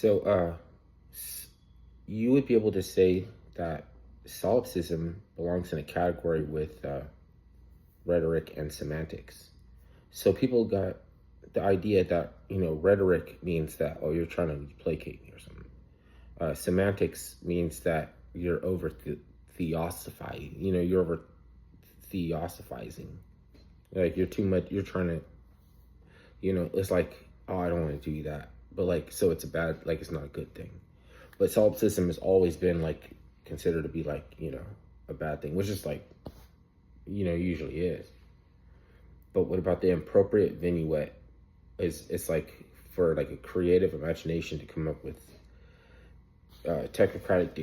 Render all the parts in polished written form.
So, you would be able to say that solipsism belongs in a category with rhetoric and semantics. So people got the idea that rhetoric means that you're trying to placate me or something. Semantics means that you're over theosophizing. You're over theosophizing. Like you're too much. You're trying to. It's like, oh, I don't want to do that. But like, so it's a bad. Like it's not a good thing. But solipsism has always been like considered to be like a bad thing, which is like usually is. But what about the appropriate vignette? It's like for like a creative imagination to come up with technocratic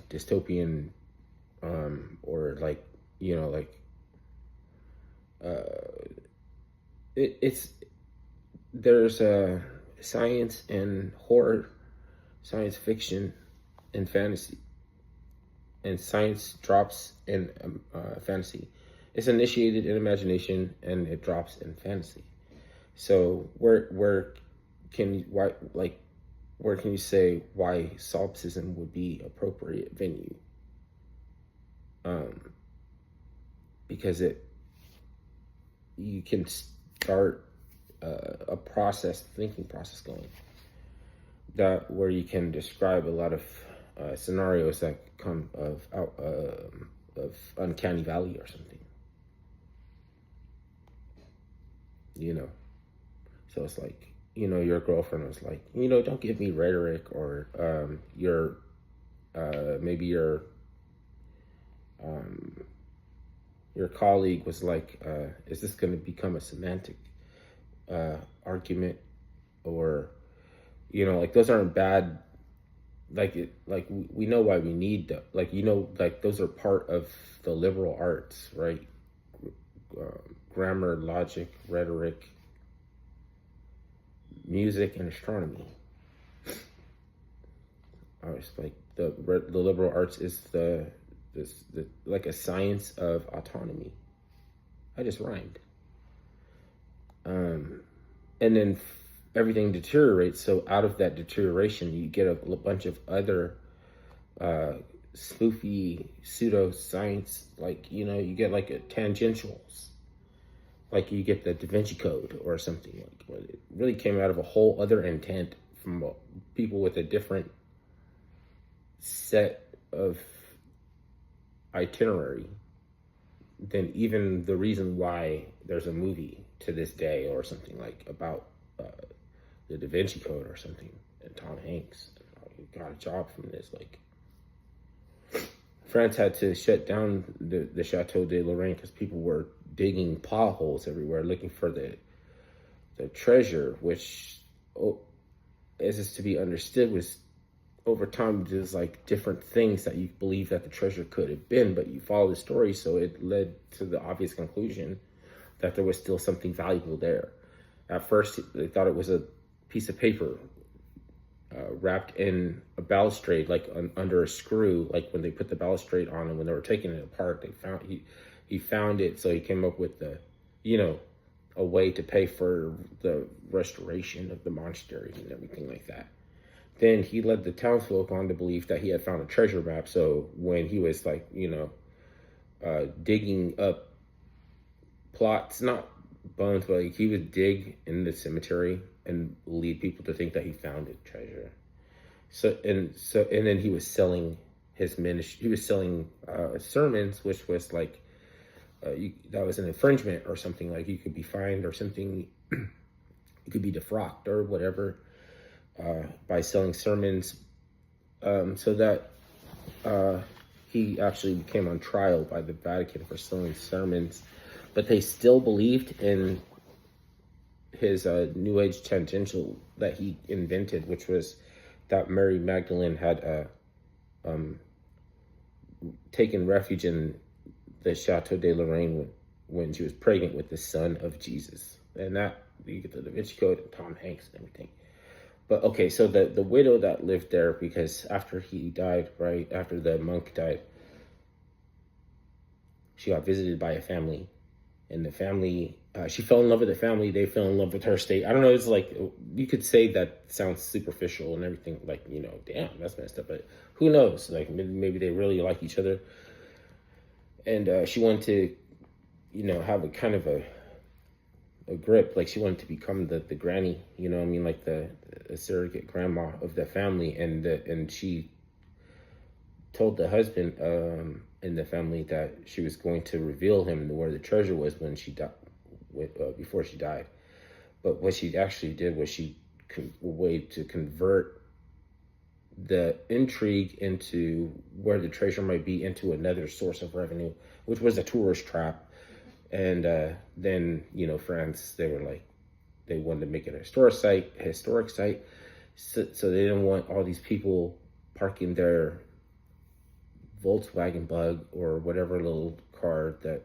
dystopian, or like it's there's science and horror, science fiction and fantasy, and science drops in fantasy. It's initiated in imagination and it drops in fantasy. So where can you say why solipsism would be appropriate venue? Because you can start a thinking process going that where you can describe a lot of scenarios that come of uncanny valley or something. So it's like, your girlfriend was like, don't give me rhetoric, or maybe your colleague was like, is this going to become a semantic argument? Or, like those aren't bad. We know why we need them. Like those are part of the liberal arts, right? Grammar, logic, rhetoric, music, and astronomy. It's like the liberal arts is the like a science of autonomy. I just rhymed. And then everything deteriorates. So out of that deterioration, you get a bunch of other spoofy pseudoscience. Like you get like a tangentials. Like you get the Da Vinci Code or something. Like it really came out of a whole other intent from people with a different set of itinerary than even the reason why there's a movie to this day or something like about the Da Vinci Code or something, and Tom Hanks got a job from this. Like France had to shut down the Chateau de Lorraine because people were digging potholes everywhere looking for the treasure, which as is to be understood was over time there's like different things that you believe that the treasure could have been, but you follow the story, so it led to the obvious conclusion that there was still something valuable there. At first they thought it was a piece of paper wrapped in a balustrade, like under a screw, like when they put the balustrade on, and when they were taking it apart, he found it, so he came up with a way to pay for the restoration of the monastery and everything like that. Then he led the townsfolk on to believe that he had found a treasure map. So when he was like, digging up plots, not bones, but like he would dig in the cemetery and lead people to think that he found a treasure. And then he was selling his ministry. He was selling sermons, which was like that was an infringement or something. Like you could be fined or something. You could be defrocked or whatever by selling sermons. So that he actually came on trial by the Vatican for selling sermons, but they still believed in his New Age tangential that he invented, which was that Mary Magdalene had taken refuge in the Chateau de Lorraine when she was pregnant with the son of Jesus. And that, you get the Da Vinci Code and Tom Hanks and everything. But okay, so the widow that lived there, because after he died, right, after the monk died, she got visited by a family and the family, she fell in love with the family, they fell in love with her state. I don't know, it's like, you could say that sounds superficial and everything, like, you know, damn, that's messed up, but who knows, like, maybe they really like each other. And she wanted to, you know, have a kind of a grip, like she wanted to become the granny, you know what I mean, like the surrogate grandma of the family. And she told the husband in the family that she was going to reveal him where the treasure was when she died, before she died. But what she actually did was she way to convert the intrigue into where the treasure might be into another source of revenue, which was a tourist trap. And then, you know, France, they were like, they wanted to make it a historic site. So they didn't want all these people parking their Volkswagen Bug or whatever little car that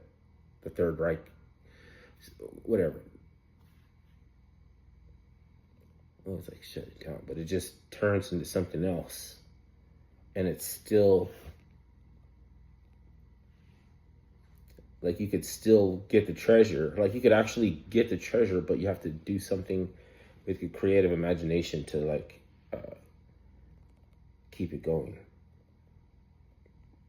the Third Reich, whatever. I was like, shut it down. But it just turns into something else. And it's still, like, you could still get the treasure. Like, you could actually get the treasure, but you have to do something with your creative imagination to, like, keep it going.